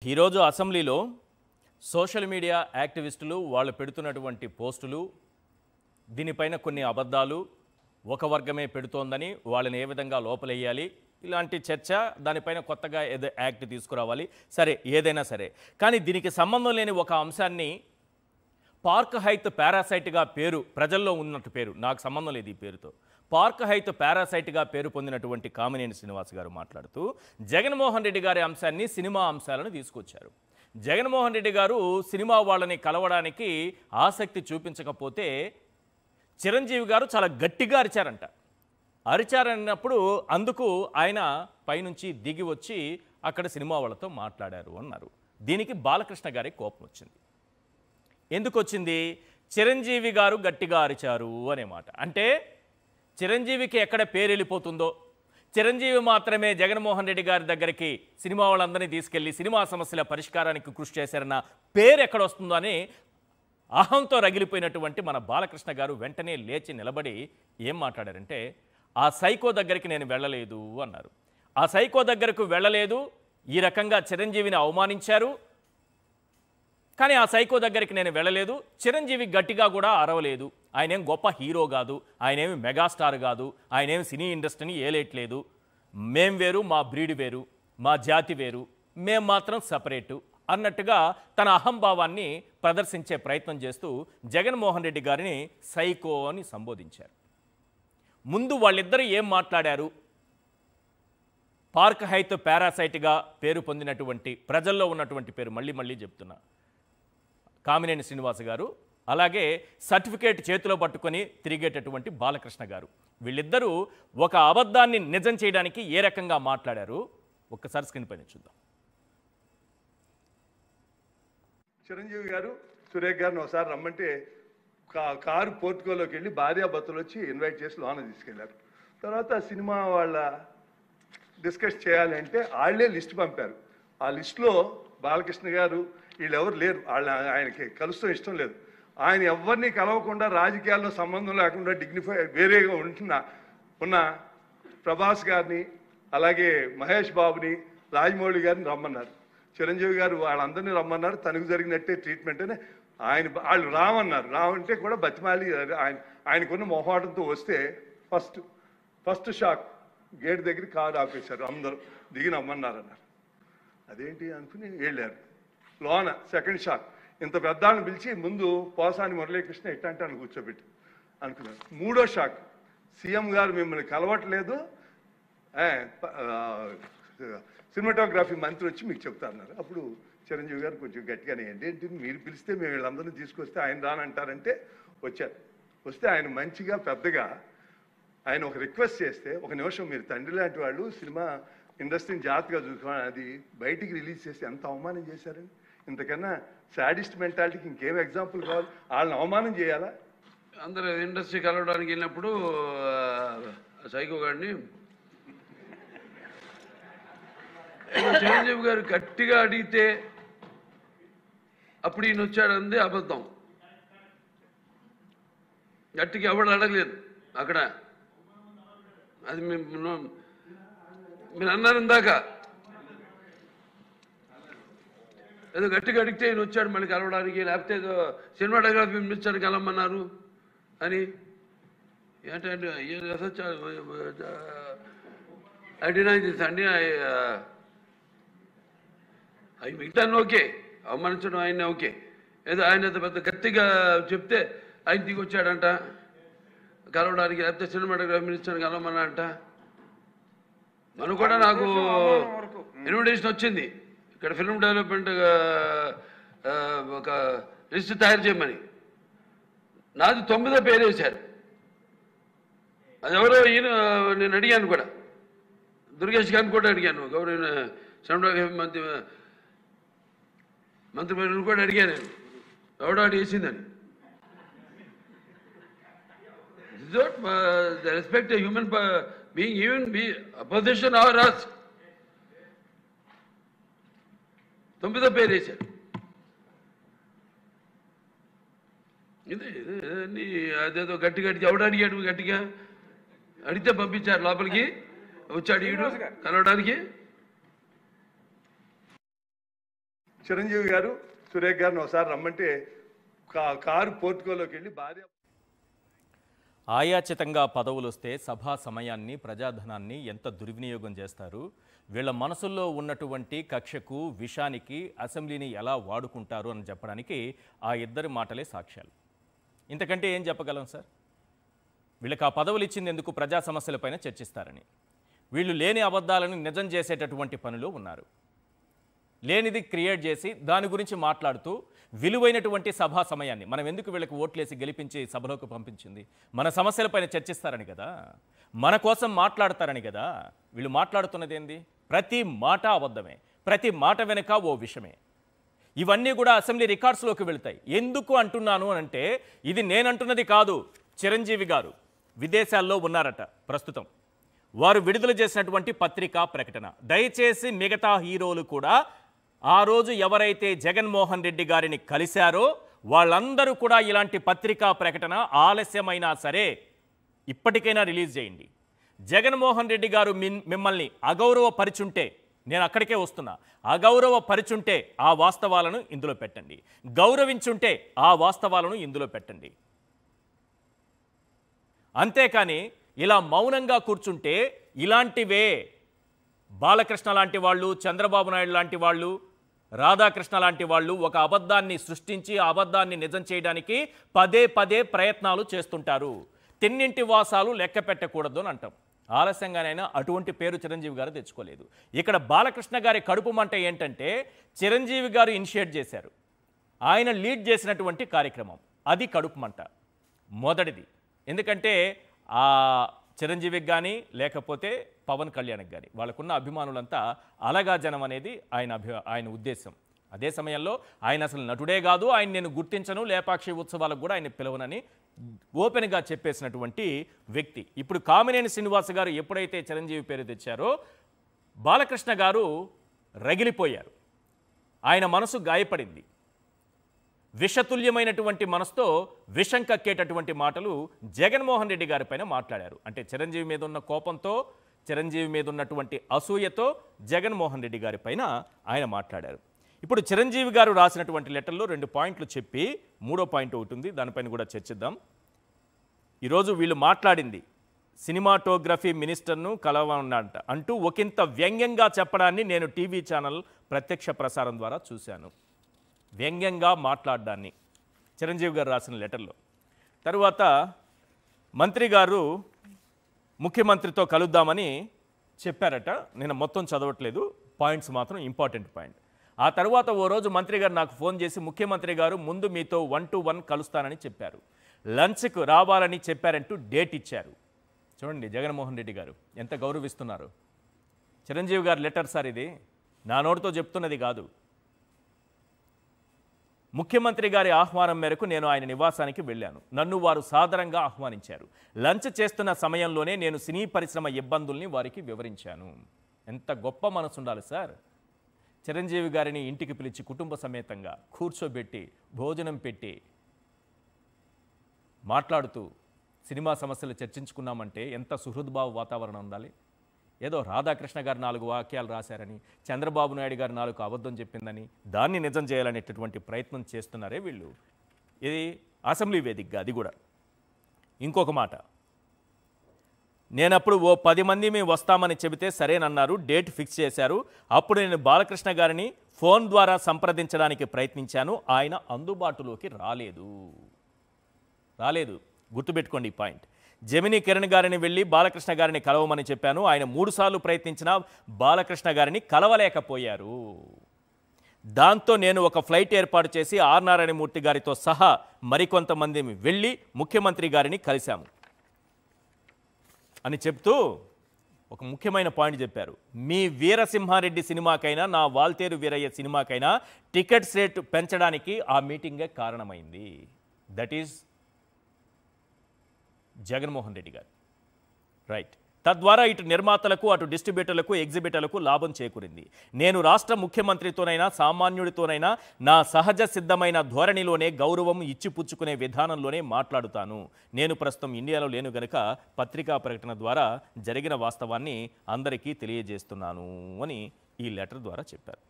ఈరోజు అసెంబ్లీలో social media యాక్టివిస్టులు వాళ్ళు పెడుతున్నటువంటి పోస్టులు దీనిపైన కొన్ని అబద్ధాలు ఒక వర్గమే పెడుతోందని వాళ్ళని ఏ విధంగా లోపలేయాలి ఇలాంటి చర్చ దానిపైన కొత్తగా ఏదో యాక్ట్ తీసుకురావాలి సరే ఏదైనా సరే కానీ దీనికి సంబంధం లేని ఒక అంశాన్ని పార్క్ హైత్ పారాసైట్గా పేరు ప్రజల్లో ఉన్నట్టు పేరు నాకు సంబంధం లేదు ఈ పేరుతో పార్క్ హైత్ పారాసైట్గా పేరు పొందినటువంటి కామినేని శ్రీనివాస్ గారు మాట్లాడుతూ జగన్మోహన్ రెడ్డి గారి అంశాన్ని సినిమా అంశాలను తీసుకొచ్చారు. జగన్మోహన్ రెడ్డి గారు సినిమా వాళ్ళని కలవడానికి ఆసక్తి చూపించకపోతే చిరంజీవి గారు చాలా గట్టిగా అరిచారంట. అరిచారన్నప్పుడు అందుకు ఆయన పైనుంచి దిగి వచ్చి అక్కడ సినిమా వాళ్ళతో మాట్లాడారు అన్నారు. దీనికి బాలకృష్ణ గారికి కోపం వచ్చింది. ఎందుకు వచ్చింది? చిరంజీవి గారు గట్టిగా అరిచారు అనే మాట. అంటే చిరంజీవికి ఎక్కడ పేరు వెళ్ళిపోతుందో, చిరంజీవి మాత్రమే జగన్మోహన్ రెడ్డి గారి దగ్గరికి సినిమా వాళ్ళందరినీ తీసుకెళ్లి సినిమా సమస్యల పరిష్కారానికి కృషి చేశారన్న పేరు ఎక్కడ వస్తుందో అని అహంతో రగిలిపోయినటువంటి మన బాలకృష్ణ గారు వెంటనే లేచి నిలబడి ఏం మాట్లాడారంటే, ఆ సైకో దగ్గరికి నేను వెళ్ళలేదు అన్నారు. ఆ సైకో దగ్గరకు వెళ్ళలేదు, ఈ రకంగా చిరంజీవిని అవమానించారు, కానీ ఆ సైకో దగ్గరికి నేను వెళ్ళలేదు, చిరంజీవి గట్టిగా కూడా అరవలేదు, ఆయనేం గొప్ప హీరో కాదు, ఆయనేమి మెగాస్టార్ కాదు, ఆయనేమి సినీ ఇండస్ట్రీని ఏలేయట్లేదు, మేం వేరు మా బ్రీడ్ వేరు మా జాతి వేరు మేం మాత్రం సపరేటు అన్నట్టుగా తన అహంభావాన్ని ప్రదర్శించే ప్రయత్నం చేస్తూ జగన్మోహన్ రెడ్డి గారిని సైకో అని సంబోధించారు. ముందు వాళ్ళిద్దరూ ఏం మాట్లాడారు? పార్క్ హైత్ పారాసైట్గా పేరు పొందినటువంటి ప్రజల్లో ఉన్నటువంటి పేరు మళ్ళీ చెప్తున్నా కామినేని శ్రీనివాస్ గారు, అలాగే సర్టిఫికేట్ చేతిలో పట్టుకొని తిరిగేటటువంటి బాలకృష్ణ గారు, వీళ్ళిద్దరూ ఒక అబద్ధాన్ని నిజం చేయడానికి ఏ రకంగా మాట్లాడారు ఒక్కసారి స్క్రీన్ పైన చూద్దాం. చిరంజీవి గారు సురేఖ్ గారిని ఒకసారి రమ్మంటే కారు పోర్టుకోలోకి వెళ్ళి భార్యాభర్తలు వచ్చి ఇన్వైట్ చేసి లోన తీసుకెళ్లారు. తర్వాత సినిమా వాళ్ళ డిస్కస్ చేయాలి అంటే వాళ్ళే లిస్ట్ పంపారు. ఆ లిస్టులో బాలకృష్ణ గారు వీళ్ళెవరు లేరు, ఆయనకి కలుస్తూ ఇష్టం లేదు. ఆయన ఎవరిని కలవకుండా రాజకీయాల్లో సంబంధం లేకుండా డిగ్నిఫై వేరేగా ఉన్న ప్రభాస్ గారిని అలాగే మహేష్ బాబుని రాజమౌళి గారిని రమ్మన్నారు. చిరంజీవి గారు వాళ్ళందరినీ రమ్మన్నారు. తనకు జరిగినట్టే ట్రీట్మెంట్ అని వాళ్ళు రామన్నారు. రావంటే కూడా బతిమాలి ఆయనకున్న మొహాటంతో వస్తే ఫస్ట్ షాక్ గేట్ దగ్గర కారు ఆపేశారు. అందరూ దిగి నమ్మన్నారన్నారు. అదేంటి అనుకుని వెళ్ళారు. లోన సెకండ్ షాక్ ఇంత పెద్దాన్ని పిలిచి ముందు పోసాని మురళీకృష్ణ ఎట్టంటే అని కూర్చోబెట్టి అనుకున్నారు. మూడో షాక్ సీఎం గారు మిమ్మల్ని కలవట్లేదు, సినిమాటోగ్రఫీ మంత్రి వచ్చి మీకు చెప్తారన్నారు. అప్పుడు చిరంజీవి గారు కొంచెం గట్టిగానే ఏంటి మీరు పిలిస్తే మేము వీళ్ళందరినీ తీసుకొస్తే ఆయన రానంటారంటే వచ్చారు. వస్తే ఆయన మంచిగా పెద్దగా ఆయన ఒక రిక్వెస్ట్ చేస్తే, ఒక నిమిషం మీరు తండ్రి లాంటి వాళ్ళు సినిమా ఇండస్ట్రీని జాగ్రత్తగా చూసుకోవాలి, అది బయటికి రిలీజ్ చేసి ఎంత అవమానం చేశారని. ఇంతకన్నా సాడిస్ట్ మెంటాలిటీకి ఇంకేం ఎగ్జాంపుల్ కావాలి? వాళ్ళని అవమానం చేయాలా? అందరూ ఇండస్ట్రీ కలవడానికి వెళ్ళినప్పుడు సైకో గారిని చిరంజీవి గారు గట్టిగా అడిగితే అప్పుడు ఈయన వచ్చాడంది అబద్ధం. గట్టిగా ఎవడు అడగలేదు అక్కడ. అది మీరు అన్నారు ఇందాక, ఏదో గట్టిగా అడిగితే ఈయన వచ్చాడు మళ్ళీ కలవడానికి, లేకపోతే ఏదో సినిమాటోగ్రఫీ మినిస్టర్ కలవమన్నారు అని. ఏంటంటే ఐ డినై దిస్ అండి, అవి మిగతాన్ని ఓకే, అవమానించడం ఆయన ఓకే, ఏదో ఆయన పెద్ద గట్టిగా చెప్తే ఆయన దిగి వచ్చాడంట కలవడానికి, లేకపోతే సినిమాటోగ్రఫీ మినిస్టర్ కలవమన్నాడంట. మనం కూడా నాకు ఇన్విటేషన్ వచ్చింది ఇక్కడ ఫిల్మ్ డెవలప్మెంట్ ఒక లిస్ట్ తయారు చేయమని. నాది 9వ పేరు వేశారు. అది ఎవరో ఈయన నేను అడిగాను కూడా, దుర్గేష్ గారిని కూడా అడిగాను, గౌరవ సినిమాటోగ్రఫీ మంత్రి కూడా అడిగాను నేను, ఎవడో అడిగేసిందని. The respect a human being, even be opposition or us. 9వ పేరు వేశారు. ఇది అదేదో గట్టిగా ఎవడు అడిగాడు, గట్టిగా అడిగితే పంపించారు లోపలికి, వచ్చాడు ఈడు కలవడానికి. చిరంజీవి గారు సురేఖ్ గారిని ఒకసారి రమ్మంటే కారు పోర్టుకోలోకి వెళ్ళి భార్య ఆయాచితంగా పదవులు వస్తే సభా సమయాన్ని ప్రజాధనాన్ని ఎంత దుర్వినియోగం చేస్తారు, వీళ్ళ మనసుల్లో ఉన్నటువంటి కక్షకు విషానికి అసెంబ్లీని ఎలా వాడుకుంటారు అని చెప్పడానికి ఆ ఇద్దరి మాటలే సాక్ష్యాలు. ఇంతకంటే ఏం చెప్పగలం సార్? వీళ్ళకి ఆ పదవులు ఇచ్చింది ఎందుకు? ప్రజా సమస్యలపైన చర్చిస్తారని. వీళ్ళు లేని అబద్ధాలను నిజం చేసేటటువంటి పనిలో ఉన్నారు. లేనిది క్రియేట్ చేసి దాని గురించి మాట్లాడుతూ విలువైనటువంటి సభా సమయాన్ని మనం ఎందుకు వీళ్ళకి ఓట్లేసి గెలిపించి సభలోకి పంపించింది? మన సమస్యలపైన చర్చిస్తారని కదా, మన కోసం మాట్లాడతారని కదా. వీళ్ళు మాట్లాడుతున్నది ఏంది? ప్రతి మాట అబద్ధమే, ప్రతి మాట వెనుక ఓ విషయమే. ఇవన్నీ కూడా అసెంబ్లీ రికార్డ్స్లోకి వెళ్తాయి. ఎందుకు అంటున్నాను అంటే ఇది నేనంటున్నది కాదు. చిరంజీవి గారు విదేశాల్లో ఉన్నారట ప్రస్తుతం. వారు విడుదల చేసినటువంటి పత్రికా ప్రకటన. దయచేసి మిగతా హీరోలు కూడా ఆ రోజు ఎవరైతే జగన్మోహన్ రెడ్డి గారిని కలిశారో వాళ్ళందరూ కూడా ఇలాంటి పత్రికా ప్రకటన ఆలస్యమైనా సరే ఇప్పటికైనా రిలీజ్ చేయండి. జగన్మోహన్ రెడ్డి గారు మిమ్మల్ని అగౌరవపరిచుంటే, నేను అక్కడికే వస్తున్నా, అగౌరవపరిచుంటే ఆ వాస్తవాలను ఇందులో పెట్టండి. గౌరవించుంటే ఆ వాస్తవాలను ఇందులో పెట్టండి. అంతేకాని ఇలా మౌనంగా కూర్చుంటే ఇలాంటివే బాలకృష్ణ లాంటి వాళ్ళు, చంద్రబాబు నాయుడు లాంటి వాళ్ళు, రాధాకృష్ణ లాంటి వాళ్ళు ఒక అబద్ధాన్ని సృష్టించి ఆ అబద్ధాన్ని నిజం చేయడానికి పదే పదే ప్రయత్నాలు చేస్తుంటారు. తిన్నింటి వాసాలు లెక్క పెట్టకూడదు అని అంటాం. ఆలస్యంగానైనా అటువంటి పేరు చిరంజీవి గారు తెచ్చుకోలేదు. ఇక్కడ బాలకృష్ణ గారి కడుపు మంట ఏంటంటే చిరంజీవి గారు ఇనిషియేట్ చేశారు, ఆయన లీడ్ చేసినటువంటి కార్యక్రమం, అది కడుపు మంట మొదటిది. ఎందుకంటే ఆ చిరంజీవికి కానీ లేకపోతే పవన్ కళ్యాణ్కి కానీ వాళ్ళకున్న అభిమానులంతా అలగా జనం అనేది ఆయన ఉద్దేశం. అదే సమయంలో ఆయన అసలు నటుడే కాదు, ఆయన నేను గుర్తించను, లేపాక్షి ఉత్సవాలకు కూడా ఆయన పిలవనని ఓపెన్గా చెప్పేసినటువంటి వ్యక్తి. ఇప్పుడు కామినేని శ్రీనివాస్ గారు ఎప్పుడైతే చిరంజీవి పేరు తెచ్చారో బాలకృష్ణ గారు రగిలిపోయారు. ఆయన మనసు గాయపడింది. విషతుల్యమైనటువంటి మనసుతో విషం కక్కేటటువంటి మాటలు జగన్మోహన్ రెడ్డి గారి పైన మాట్లాడారు. అంటే చిరంజీవి మీద ఉన్న కోపంతో, చిరంజీవి మీద ఉన్నటువంటి అసూయతో జగన్మోహన్ రెడ్డి గారి పైన ఆయన మాట్లాడారు. ఇప్పుడు చిరంజీవి గారు రాసినటువంటి లెటర్లో 2 పాయింట్లు చెప్పి 3వ పాయింట్ ఒకటి ఉంది, దానిపైన కూడా చర్చిద్దాం. ఈరోజు వీళ్ళు మాట్లాడింది సినిమాటోగ్రఫీ మినిస్టర్ను కలవనంట అంటూ ఒకంత వ్యంగ్యంగా చెప్పడాన్ని నేను టీవీ ఛానల్ ప్రత్యక్ష ప్రసారం ద్వారా చూశాను. వ్యంగ్యంగా మాట్లాడడాన్ని చిరంజీవి గారు రాసిన లెటర్లో. తరువాత మంత్రి గారు ముఖ్యమంత్రితో కలుద్దామని చెప్పారట. నేను మొత్తం చదవట్లేదు, పాయింట్స్ మాత్రం ఇంపార్టెంట్ పాయింట్. ఆ తర్వాత ఓ రోజు మంత్రి గారు నాకు ఫోన్ చేసి ముఖ్యమంత్రి గారు ముందు మీతో 1-to-1 కలుస్తానని చెప్పారు, లంచ్కు రావాలని చెప్పారంటూ డేట్ ఇచ్చారు. చూడండి జగన్మోహన్ రెడ్డి గారు ఎంత గౌరవిస్తున్నారు. చిరంజీవి గారు లెటర్ సార్ ఇది, నా నోటితో చెప్తున్నది కాదు. ముఖ్యమంత్రి గారి ఆహ్వానం మేరకు నేను ఆయన నివాసానికి వెళ్ళాను. నన్ను వారు సాదరంగా ఆహ్వానించారు. లంచ్ చేస్తున్న సమయంలోనే నేను సినీ పరిశ్రమ ఇబ్బందుల్ని వారికి వివరించాను. ఎంత గొప్ప మనసు ఉండాలి సార్. చిరంజీవి గారిని ఇంటికి పిలిచి కుటుంబ సమేతంగా కూర్చోబెట్టి భోజనం పెట్టి మాట్లాడుతూ సినిమా సమస్యలు చర్చించుకున్నామంటే ఎంత సుహృద్భావ వాతావరణం ఉండాలి. ఏదో రాధాకృష్ణ గారు 4 వాక్యాలు రాశారని, చంద్రబాబు నాయుడు గారు 4 అబద్ధం చెప్పిందని దాన్ని నిజం చేయాలనేటటువంటి ప్రయత్నం చేస్తున్నారే వీళ్ళు. ఇది అసెంబ్లీ వేదికగా, అది కూడా. ఇంకొక మాట, నేనప్పుడు ఓ 10 మంది మేము వస్తామని చెబితే సరేనన్నారు, డేట్ ఫిక్స్ చేశారు. అప్పుడు నేను బాలకృష్ణ గారిని ఫోన్ ద్వారా సంప్రదించడానికి ప్రయత్నించాను, ఆయన అందుబాటులోకి రాలేదు. గుర్తుపెట్టుకోండి ఈ పాయింట్. జమినీ కిరణ్ గారిని వెళ్ళి బాలకృష్ణ గారిని కలవమని చెప్పాను, ఆయన 3 సార్లు ప్రయత్నించినా బాలకృష్ణ గారిని కలవలేకపోయారు. దాంతో నేను ఒక ఫ్లైట్ ఏర్పాటు చేసి ఆర్ నారాయణమూర్తి గారితో సహా మరికొంతమంది వెళ్ళి ముఖ్యమంత్రి గారిని కలిశాము అని చెప్తూ ఒక ముఖ్యమైన పాయింట్ చెప్పారు. మీ వీరసింహారెడ్డి సినిమాకైనా నా వాల్తేరు వీరయ్య సినిమాకైనా టికెట్స్ రేటు పెంచడానికి ఆ మీటింగే కారణమైంది. దట్ ఈజ్ జగన్మోహన్ రెడ్డి గారు, రైట్. తద్వారా ఇటు నిర్మాతలకు అటు డిస్ట్రిబ్యూటర్లకు ఎగ్జిబిటర్లకు లాభం చేకూరింది. నేను రాష్ట్ర ముఖ్యమంత్రితోనైనా సామాన్యుడితోనైనా నా సహజ సిద్ధమైన ధోరణిలోనే గౌరవం ఇచ్చిపుచ్చుకునే విధానంలోనే మాట్లాడుతాను. నేను ప్రస్తుతం ఇండియాలో లేను గనుక పత్రికా ప్రకటన ద్వారా జరిగిన వాస్తవాన్ని అందరికీ తెలియజేస్తున్నాను అని ఈ లెటర్ ద్వారా చెప్పారు.